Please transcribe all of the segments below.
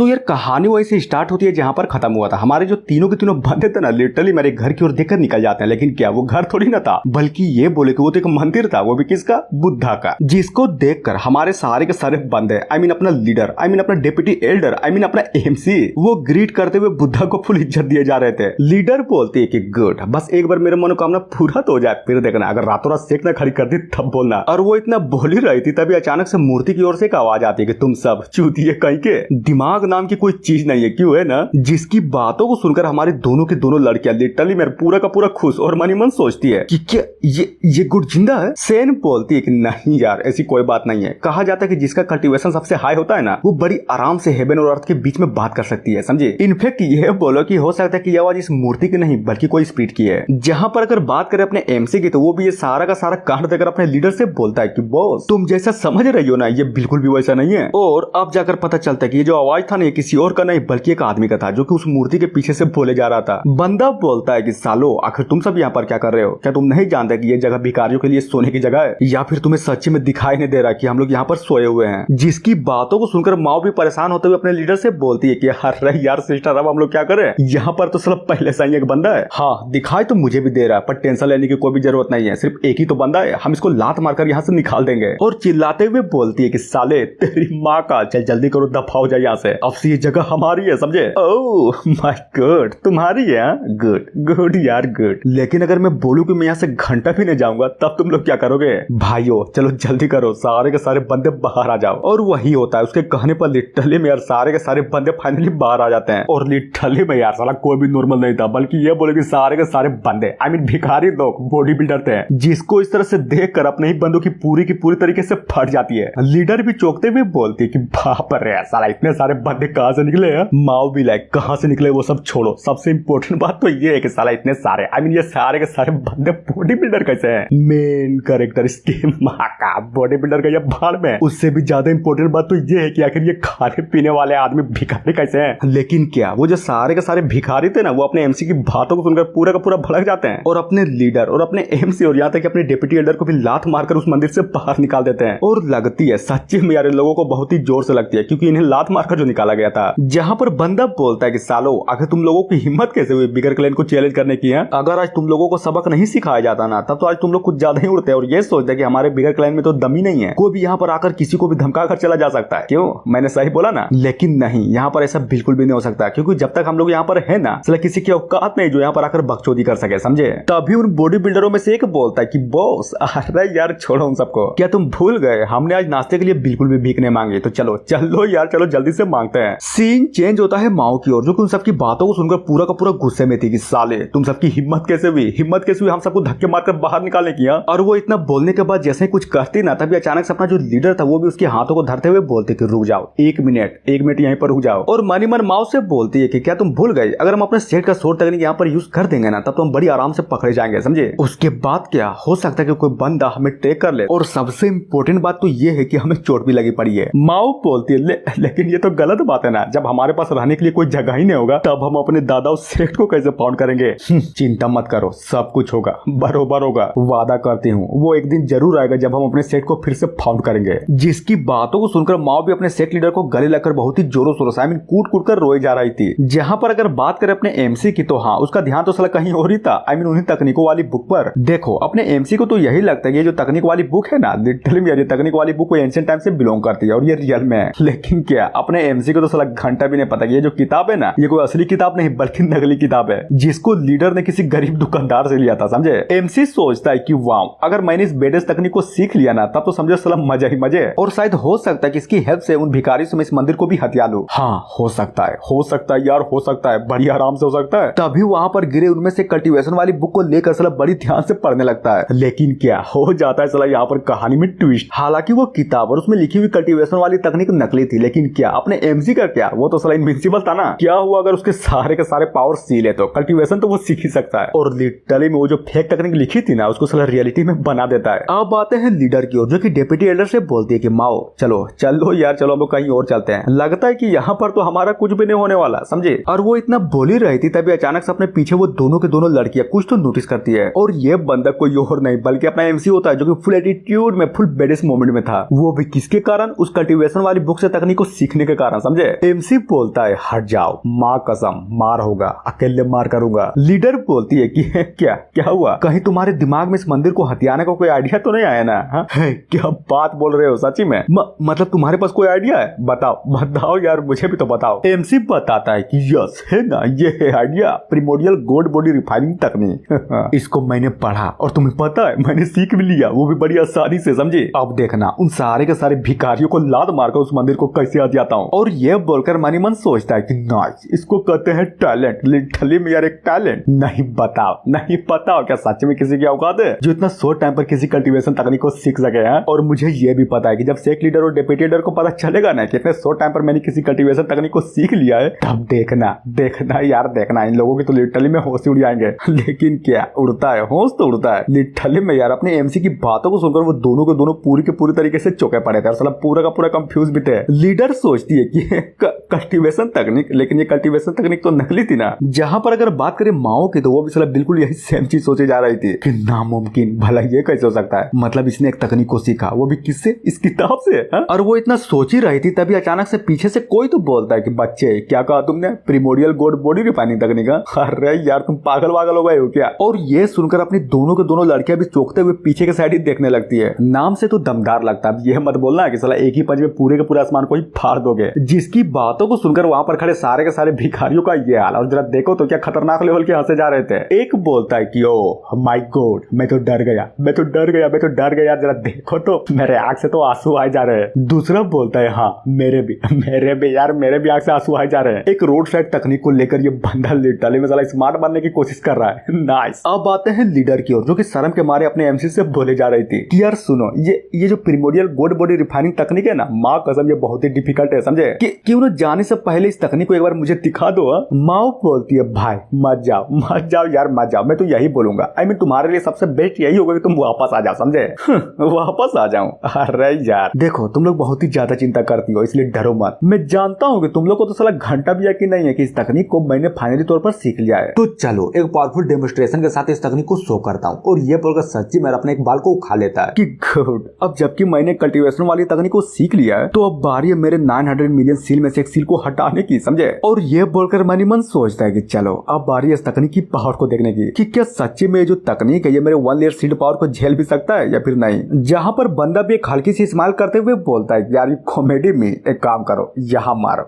तो यार कहानी वहीं से स्टार्ट होती है जहां पर खत्म हुआ था। हमारे जो तीनों के तीनों बंदे थे ना, लिटरली मेरे घर की ओर देखकर निकल जाते हैं। लेकिन क्या वो घर थोड़ी ना था, बल्कि ये बोले कि वो तो एक मंदिर था, वो भी किसका? बुद्धा का। जिसको देखकर हमारे सारे के सारे बंदे, आई मीन अपना लीडर, आई मीन अपना डेप्यूटी एल्डर, आई मीन अपना एमसी, वो ग्रीट करते हुए बुद्धा को फुल इज्जत दिए जा रहे थे। लीडर बोलती है कि गुड, बस एक बार मेरा मनोकामना पूरा तो हो जाए, फिर देखना अगर रातों रात सेक ना खड़ी कर दी तब बोलना। और वो इतना बोल ही रही थी तभी अचानक से मूर्ति की ओर से एक आवाज आती है कि तुम सब चूतिए कहीं के, दिमाग नाम की कोई चीज नहीं है, क्यों है ना? जिसकी बातों को सुनकर हमारी दोनों की दोनों लड़कियां लिटरली मेरे पूरा का पूरा खुश और मनी मन सोचती है कि क्या ये गुड जिंदा है। सेन बोलती है कि नहीं यार, ऐसी कोई बात नहीं है। कहा जाता है कि जिसका कल्टीवेशन सबसे हाई होता है ना, वो बड़ी आराम से हेवन और अर्थ के बीच में बात कर सकती है, समझे? इनफेक्ट ये बोलो कि हो सकता है कि ये आवाज इस मूर्ति की नहीं बल्कि कोई स्पीड की है। जहां पर अगर बात करें अपने एमसी की, तो वो भी ये सारा का सारा कांड देकर अपने लीडर से बोलता है कि बॉस तुम जैसा समझ रही हो ना, ये बिल्कुल भी वैसा नहीं है। और अब जाकर पता चलता है कि ये जो आवाज था ना, ये किसी और का नहीं बल्कि एक आदमी का था, जो कि उस मूर्ति के पीछे से बोले जा रहा था। बंदा बोलता है कि सालो आखिर तुम सब यहाँ पर क्या कर रहे हो? क्या तुम नहीं जानते कि ये जगह भिखारियों के लिए सोने की जगह है? या फिर तुम्हें सच्ची में दिखाई नहीं दे रहा कि हम लोग यहाँ पर सोए हुए हैं? जिसकी बातों को सुनकर माओ भी परेशान होते हुए अपने लीडर से बोलती है कि अरे यार सिस्टर, अब हम लोग क्या करें? यहाँ पर तो सिर्फ पहले से ही एक बंदा है। हाँ दिखाई तो मुझे भी दे रहा है, पर टेंशन लेने की कोई भी जरूरत नहीं है, सिर्फ एक ही तो बंदा है, हम इसको लात मारकर यहाँ से निकाल देंगे। और चिल्लाते हुए बोलती है कि साले तेरी माँ का, चल जल्दी करो, दफा हो जाए यहाँ से, अब से ये जगह हमारी है, समझे? ओह माय गॉड, तुम्हारी है? गुड गुड यार गुड। लेकिन अगर मैं बोलूं कि मैं यहाँ से घंटा भी नहीं जाऊंगा, तब तुम लोग क्या करोगे? भाइयों चलो जल्दी करो, सारे के सारे बंदे बाहर आ जाओ। और वही होता है, उसके कहने पर लिटरली में यार सारे के सारे बंदे फाइनली बाहर आ जाते हैं। और लिटरली में यार साला कोई भी नॉर्मल नहीं था, बल्कि ये बोले कि सारे के सारे बंदे, आई मीन भिखारी लोग, बॉडी बिल्डर थे, जिसको इस तरह से देख कर अपने ही बंदों की पूरी तरीके से फट जाती है। लीडर भी चौंकते हुए बोलती है कि बाप रे साला इतने सारे बंदे कहां से निकले हैं? माओ भी लाइक कहां से निकले वो सब छोड़ो, सबसे इंपॉर्टेंट बात तो ये है कि साला इतने सारे, आई मीन ये सारे के सारे बंदे बॉडी बिल्डर कैसे हैं? मेन कैरेक्टर इसके माँ का बॉडी बिल्डर का ये भाड़ में। उससे भी ज्यादा इंपॉर्टेंट बात तो ये है कि आखिर ये खाने पीने वाले आदमी भिखारी कैसे हैं? लेकिन क्या वो जो सारे के सारे भिखारी थे ना, वो अपने एमसी की बातों को सुनकर पूरा का पूरा भड़क जाते हैं और अपने लीडर और अपने एमसी और यहाँ तक अपने डिप्टी एल्डर को भी लात मारकर उस मंदिर से बाहर निकाल देते हैं। और लगती है सच्ची में यार इन लोगों को बहुत ही जोर से लगती है, क्योंकि इन्हें लात मारकर जो निकाला गया था। जहां पर बंदा बोलता है कि सालो आखिर तुम लोगों की हिम्मत कैसे हुई बिगर क्लैन को चैलेंज करने की है? अगर आज तुम लोगों को सबक नहीं सिखाया जाता ना, तब तो आज तुम लोग कुछ ज्यादा ही उड़ते और ये सोचते कि हमारे बिगर क्लैन में तो दम ही नहीं है, कोई भी यहाँ पर आकर किसी को भी धमका कर चला जा सकता है। क्यों, मैंने सही बोला ना? लेकिन नहीं, यहाँ पर ऐसा बिल्कुल भी नहीं हो सकता, क्योंकि जब तक हम लोग यहाँ पर है ना, साला किसी की औकात नहीं जो यहाँ पर आकर बकचोदी कर सके, समझे? तभी उन बॉडी बिल्डरों में से एक बोलता है कि बॉस अरे यार छोड़ो उन सबको, क्या तुम भूल गए हमने आज नाश्ते के लिए बिल्कुल भी भीख नहीं मांगी, तो चलो चलो यार चलो जल्दी से मांगते हैं। सीन चेंज होता है माओ की ओर, जो कि उन सबकी बातों को सुनकर पूरा का पूरा गुस्से में थी कि साले तुम सबकी हिम्मत कैसे हुई हम सबको धक्के मारकर बाहर निकालने की? और वो इतना बोलने के बाद जैसे ही कुछ करती ना, तभी अचानक से अपना जो लीडर था वो भी उसके हाथों को धरते हुए बोलते कि रुक जाओ, एक मिनट यहीं पर रुक जाओ। और मनी मन माओ से बोलती है कि क्या तुम भूल गए, अगर हम अपने सेट का सोर्ड टेक्निक यहाँ पर यूज कर देंगे ना, तब तो हम बड़ी आराम से पकड़े जाएंगे, समझे? उसके बाद क्या हो सकता है कि कोई बंदा हमें टेक कर ले, और सबसे इम्पोर्टेंट बात तो ये है कि हमें चोट भी लगी पड़ी है। माओ बोलती है लेकिन ये तो गलत बात है ना, जब हमारे पास रहने के लिए कोई जगह ही नहीं होगा, तब हम अपने दादा उस सेट को कैसे फाउंड करेंगे? चिंता मत करो, सब कुछ होगा, बरोबर होगा, वादा करती हूँ वो एक दिन जरूर आएगा जब हम अपने सेट को फिर से फाउंड करेंगे। जिसकी बातों को सुनकर माओ भी अपने सेट लीडर को गले लगकर बहुत ही जोरों शोरों से, आई मीन कूट कर रोए जा रही थी। जहां पर अगर बात करें अपने एमसी की, तो हाँ उसका ध्यान तो साला कहीं और ही था, आई मीन उन्हीं तकनीकों वाली बुक पर। देखो अपने एमसी को तो यही लगता है कि ये जो तकनीक वाली बुक है ना, लिटरली ये तकनीक वाली बुक एंशिएंट टाइम से बिलोंग करती है और ये रियल में है। लेकिन क्या अपने एमसी को तो साला घंटा भी नहीं पता कि ये जो किताब है ना, ये कोई असली किताब नहीं बल्कि नकली किताब है, जिसको लीडर ने किसी गरीब दुकानदार से लिया था, समझे? एमसी सोचता है कि वाह, अगर मैंने इस बेडेस तकनीक को सीख लिया ना, तब तो समझो साला मजा ही मजे, और शायद हो सकता है कि इसकी हेल्प से उन भिखारी से मैं इस मंदिर को भी हथिया लूं। हाँ हो सकता है यार, हो सकता है, बड़ी आराम से हो सकता है। तभी वहां पर गिरे उनमें से कल्टीवेशन वाली बुक को लेकर साला बड़ी ध्यान से पढ़ने लगता है। लेकिन क्या हो जाता है साला यहाँ पर कहानी में ट्विस्ट। हालांकि वो किताब और उसमें लिखी हुई कल्टीवेशन वाली तकनीक नकली थी, लेकिन क्या अपने एमसी का क्या, वो तो साला इनविंसिबल था ना। क्या हुआ अगर उसके सारे के सारे पावर सील है, तो कल्टीवेशन तो वो सीख ही सकता है। और लिटरली में वो जो फेक टेक्निक लिखी थी ना, उसको साला रियलिटी में बना देता है। अब आते हैं लीडर की ओर, जो कि डेप्यूटी एल्डर से बोलती है कि माओ चलो चलो यार चलो, हम लोग कहीं और चलते हैं, लगता है कि यहाँ पर तो हमारा कुछ भी नहीं होने वाला, समझे? और वो इतना बोली रही थी तभी अचानक से अपने पीछे वो दोनों के दोनों लड़कियां कुछ तो नोटिस करती है, और ये बंदा कोई और नहीं बल्कि अपना एमसी होता है, जो कि फुल एटीट्यूड में, फुल बेडेस मोमेंट में था। वो भी किसके कारण? उस कल्टीवेशन वाली बुक से तकनीक को सीखने के कारण, समझे। एमसी बोलता है हट जाओ, माँ कसम मार होगा, अकेले मार करूंगा। लीडर बोलती है कि क्या क्या हुआ, कहीं तुम्हारे दिमाग में इस मंदिर को हथियाने का कोई आइडिया तो नहीं आया ना? है क्या बात बोल रहे हो सच्ची में? मतलब तुम्हारे पास कोई आइडिया है? बताओ बताओ यार, मुझे भी तो बताओ। एमसी बताता है कि यस है ना, ये है idea, primordial gold body refining तकनीक। इसको मैंने पढ़ा और तुम्हें पता है मैंने सीख भी लिया, वो भी बड़ी आसानी से, समझे। अब देखना उन सारे के सारे भिखारियों को लात मारकर उस मंदिर को कैसे हथियाता हूँ। और ये बोलकर मनी मन सोचता है कि नाइस, इसको कहते हैं टैलेंट। लिटरली में यार एक टैलेंट। नहीं बताओ क्या सच में किसी की औकात है जो इतना शॉर्ट टाइम पर किसी कल्टीवेशन तकनीक को सीख सके हैं? और मुझे ये भी पता है कि जब सेक लीडर और डिप्टी लीडर को पता चलेगा ना कि इतने शॉर्ट टाइम पर मैंने किसी कल्टीवेशन तकनीक को सीख लिया है, तब देखना यार, देखना इन लोगों की तो लिटरली में होश उड़ जाएंगे। लेकिन क्या उड़ता है, होश तो उड़ता है लिटरली में यार। अपने एमसी की बातों को सुनकर वो दोनों के दोनों पूरी के पूरी तरीके से चौंके पड़े थे और साला पूरा का पूरा कंफ्यूज भी थे। लीडर सोचती है कि कल्टीवेशन तकनीक, लेकिन ये कल्टीवेशन तकनीक तो नकली थी ना। जहां पर अगर बात करें माओ की तो वो भी साला बिल्कुल यही सेम चीज सोचे जा रही थी कि नामुमकिन, भला ये कैसे हो सकता है? मतलब इसने एक तकनीक को सीखा, वो भी किससे? इस किताब से। हा? और वो इतना सोच ही रही थी तभी अचानक से पीछे से कोई तो बोलता है कि बच्चे क्या कहा तुमने, प्रिमोडियल गोल्ड बॉडी रिफाइनिंग तकनीक? अरे यार तुम पागल वागल हो गए हो क्या? और ये सुनकर अपनी दोनों के दोनों लड़कियां भी चौंकते हुए पीछे के साइड ही देखने लगती है। नाम से तो दमदार लगता है, यह मत बोलना कि साला एक ही पंच में पूरे के पूरे आसमान को ही फाड़ दोगे। जिसकी बातों को सुनकर वहां पर खड़े सारे के सारे भिखारियों का ये हाल। और जरा देखो तो क्या खतरनाक लेवल के हंसे जा रहे थे। एक बोलता है कि ओ माय गॉड, मैं तो डर गया। जरा देखो तो मेरे आंख से तो आंसू आए जा रहे हैं। दूसरा बोलता है हाँ मेरे भी आंख से आंसू आए जा रहे हैं। एक रोड साइड तकनीक को लेकर ये बंदा लिटरली में साला स्मार्ट बनने की कोशिश कर रहा है। नाइस। अब आते हैं लीडर की ओर, जो कि शर्म के मारे अपने एमसी से बोले जा रही थी कि यार सुनो, ये जो प्रिमोडियल गोल्ड बॉडी रिफाइनिंग तकनीक है ना, माँ कसम ये बहुत ही डिफिकल्ट है, समझे। कि क्यों ना जाने से पहले इस तकनीक को एक बार मुझे दिखा दो। माँ बोलती है भाई मत जाओ यार, मत जाओ। मैं तो यही बोलूंगा, आई मीन तुम्हारे लिए सबसे बेस्ट यही होगा कि तुम वापस आ जाओ, समझे। वापस आ जाऊं? अरे यार देखो, तुम लोग बहुत ही ज्यादा चिंता करती हो, इसलिए डरो मत। मैं जानता हूँ कि तुम लोग को तो साला घंटा भी यकीन नहीं है कि इस तकनीक को मैंने फाइनली तौर पर सीख लिया है। तो चलो एक पावरफुल डेमोन्स्ट्रेशन के साथ इस तकनीक को शो करता हूँ। और ये बोलकर सच्ची मेरा अपने एक बाल को उखा लेता है कि गुड, अब जबकि मैंने कल्टीवेशन वाली तकनीक को सीख लिया है तो अब बारी है मेरे 900 मिलियन सील में से एक सील को हटाने की, समझे। और ये बोलकर मनी मन सोचता है कि चलो अब बारी है इस तकनीक की पावर को देखने की कि क्या सच्ची में जो तकनीक है ये मेरे 1 लेयर सील्ड पावर को झेल भी सकता है या फिर नहीं। जहां पर बंदा भी एक हल्की सी स्माइल करते हुए बोलता है यार ये कॉमेडी में एक काम करो, यहाँ मारो,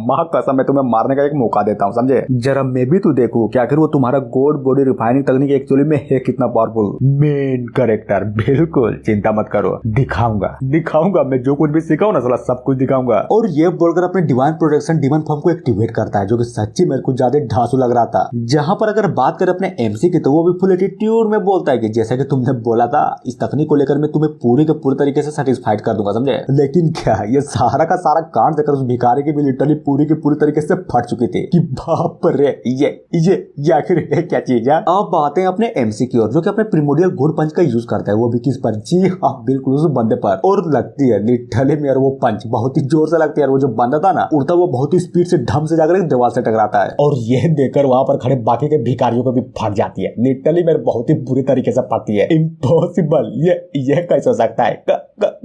माँ कसम मैं तुम्हें मारने का एक मौका देता हूँ, समझे। जरा मैं भी तो देखूं कि आखिर वो तुम्हारा गोल्ड बॉडी रिफाइनिंग तकनीक एक्चुअली में है कितना पावरफुल। मेन कैरेक्टर बिल्कुल चिंता मत करो, दिखाऊंगा मैं जो कुछ भी सीखा हूं ना साला सब कुछ दिखाऊंगा। और ये बोलकर अपने डिवाइन प्रोटेक्शन डिमन फॉर्म को एक्टिवेट करता है, जो कि सच्ची मेरे को ज्यादा ढांसू लग रहा था। जहां पर अगर बात करें अपने एमसी की तो वो भी फुल एटीट्यूड में बोलता है कि जैसा कि तुमने बोला था इस तकनीक को लेकर मैं तुम्हें पूरी के पूरी तरीके से सेटिस्फाइड कर दूंगा, समझे। लेकिन क्या ये सारा का सारा कांड देखकर उस भिखारी की भी लिटरली पूरी की पूरी तरीके से फट चुकी थी कि बाप रे ये आखिर है क्या चीज है। अब बातें हैं अपने एमसी की ओर, जो कि अपने प्रिमोडियल गोल्ड पंच का यूज करता है, वो भी किस पर? जी हाँ बिल्कुल उस बंदे पर। और लगती है लिटरली में यार वो पंच बहुत ही जोर से लगती है। वो जो बंदा था ना उड़ता, वो बहुत ही स्पीड से ढम से जाकर दीवार से टकराता है और यह देखकर वहां पर खड़े बाकी के भिखारियों को भी फट जाती है। लिटरली मेरे बहुत ही बुरी तरीके से फटती है। इम्पॉसिबल, ये कैसे हो सकता है?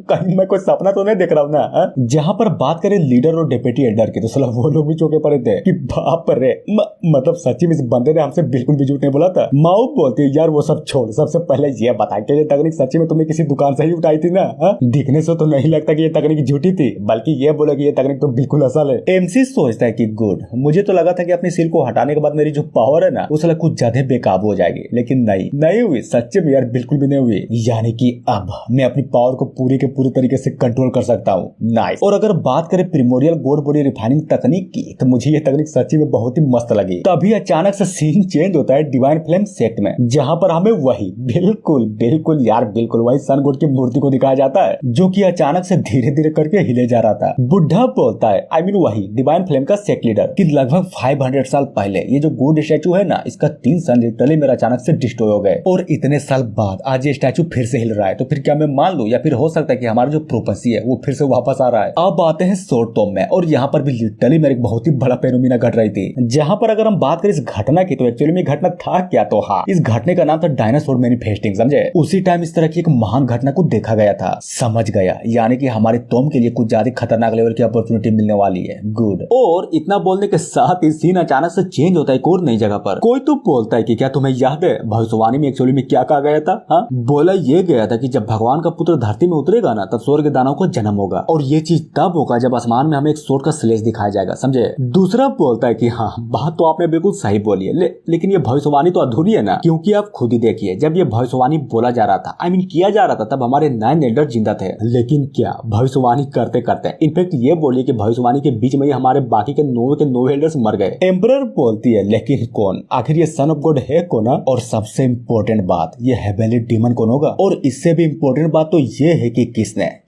कहीं मैं कोई सपना तो नहीं देख रहा हूँ ना। जहां पर बात करें लीडर और डिप्टी एल्डर की तो साला वो लोग भी चौंके पड़े थे कि बाप रे, मतलब सच्ची में इस बंदे ने हमसे बिल्कुल भी झूठ नहीं बोला था। माओ बोलती है यार वो सब छोड़, सबसे पहले ये बता कि ये तकनीक सच्ची में तुमने किसी दुकान से ही उठाई थी ना? दिखने से तो नहीं लगता कि ये तकनीक झूठी थी, बल्कि ये बोला कि ये तकनीक तो बिल्कुल असल है। एमसी सोचता है कि गुड, मुझे तो लगा था कि अपनी सील को हटाने के बाद मेरी जो पावर है ना वो साला कुछ ज्यादा बेकाबू हो जाएगी, लेकिन नहीं हुई, सच्चे में यार बिल्कुल भी नहीं हुई। यानी कि अब मैं अपनी पावर को पूरी के पूरी तरीके से कंट्रोल कर सकता हूँ। नाइस। और अगर बात करें प्रिमोडियल गोल्ड बॉडी रिफाइनिंग तकनीक की तो मुझे ये तकनीक सच्ची में बहुत ही मस्त लगी। तभी अचानक से सीन चेंज होता है डिवाइन फ्लेम सेक्ट में, जहां पर हमें वही बिल्कुल यार बिल्कुल वही सन गॉड की मूर्ति को दिखाया जाता है, जो कि अचानक से धीरे धीरे करके हिले जा रहा था। बुढ़ा बोलता है आई मीन वही डिवाइन फ्लेम का सेक्ट लीडर कि लगभग 500 साल पहले ये जो गोल्ड स्टैचू है ना इसका 3 सन लिटरली मेरा अचानक से डिस्ट्रॉय हो गए और इतने साल बाद आज ये स्टैचू फिर से हिल रहा है। तो फिर क्या मैं मान लूं या फिर हो सकता है कि हमारा जो प्रोपेसी है वो फिर से वापस आ रहा है। अब आते हैं शॉर्ट टर्म में और यहाँ पर भी लिटरली मेरे बहुत ही बड़ा फेनोमेना घट रही थी। जहाँ पर अगर हम बात करें इस घटना की तो एक्चुअली में घटना था क्या, तो हाँ इस घटने का नाम था डायनासोर मैनिफेस्टिंग, समझे। उसी टाइम इस तरह की एक महान घटना को देखा गया था, समझ गया, यानी कि हमारे टॉम के लिए कुछ ज्यादा खतरनाक खतरनाक लेवल की अपॉर्चुनिटी मिलने वाली है। गुड। और इतना बोलने के साथ ही सीन अचानक से चेंज होता है एक और नई जगह पर। कोई तो बोलता है कि क्या तुम्हें याद है भविष्यवाणी में एक्चुअली में क्या कहा गया था? हाँ, बोला ये गया था कि जब भगवान का पुत्र धरती में उतरेगा ना तब स्वर्ग के दानव को जन्म होगा, और ये चीज तब होगा जब आसमान में हमें एक स्वord का स्लेश दिखाया जाएगा, समझे। दूसरा बोलता है कि हाँ बात तो आपने बिल्कुल सही बोली है, लेकिन ये भविष्यवाणी तो अधूरी है ना, क्योंकि आप खुद ही देखिए जब ये भविष्यवाणी बोला जा रहा था, आई मीन किया जा रहा था, तब हमारे 9 एल्डर जिंदा थे। लेकिन क्या भविष्यवाणी करते करते इनफेक्ट ये बोलिए कि भविष्यवाणी के बीच में ही हमारे बाकी के 9 एल्डर्स मर गए। एम्परर बोलती है लेकिन कौन, आखिर ये सन ऑफ गॉड है कौन? और सबसे इम्पोर्टेंट बात, ये हेबेली डीमन कौन होगा? और इससे भी इम्पोर्टेंट बात तो ये है कि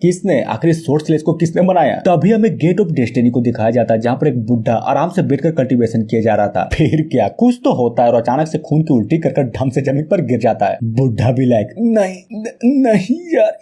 किसने आखिर स्वord स्लेश को किसने बनाया? तभी हमें गेट ऑफ डेस्टिनी को दिखाया जाता है, जहाँ पर एक बुढ़ा आराम से बैठकर कल्टीवेशन किया जा रहा था। फिर क्या कुछ तो होता है और अचानक से खून की उल्टी कर ढंग से जमीन पर गिर जाता है। बुढ़ा भी लाइक नहीं यार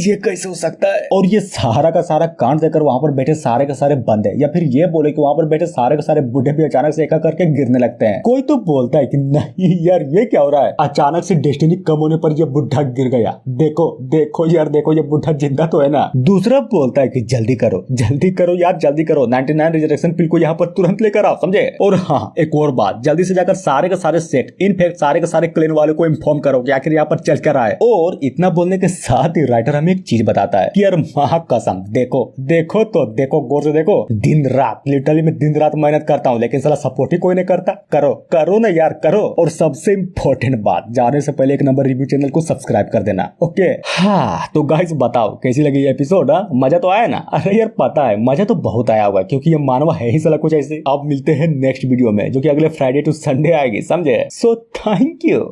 ये कैसे हो सकता है? और ये सारा का सारा कांड देखकर वहां पर बैठे सारे के सारे बंदे, या फिर ये बोले कि वहां पर बैठे सारे के सारे बुढ़े भी अचानक से एक करके गिरने लगते हैं। कोई तो बोलता है कि नहीं यार ये क्या हो रहा है? अचानक से डेस्टिनी कम होने पर ये बुढ़ा गिर गया। देखो यार देखो ये बुढ़ा जिंदा तो है ना। दूसरा बोलता है कि जल्दी करो यार जल्दी करो, 99 रिजरेक्शन पिल को यहाँ पर तुरंत लेकर आओ, समझे। और हाँ एक और बात, जल्दी से जाकर सारे के सारे सेट इनफैक्ट सारे के सारे क्लेन वाले को इन्फॉर्म करो कि आखिर यहाँ पर चल कर आए। और इतना बोलने के साथ ही राइटर हमें एक चीज बताता है कि यार महाकसम देखो गौर से देखो, दिन रात लिटरली मैं दिन रात मेहनत करता हूँ, लेकिन साला सपोर्ट ही कोई नहीं करता। करो ना यार करो। और सबसे इम्पोर्टेंट बात, जाने से पहले 1 नंबर रिव्यू चैनल को सब्सक्राइब कर देना, ओके। हाँ तो गाइस बताओ कैसी लगी ये एपिसोड? मजा तो आया ना? अरे यार पता है मजा तो बहुत आया होगा, क्योंकि ये मानवा है ही साला कुछ ऐसे। अब मिलते हैं नेक्स्ट वीडियो में, जो कि अगले फ्राइडे टू संडे आएगी, समझे। So thank you.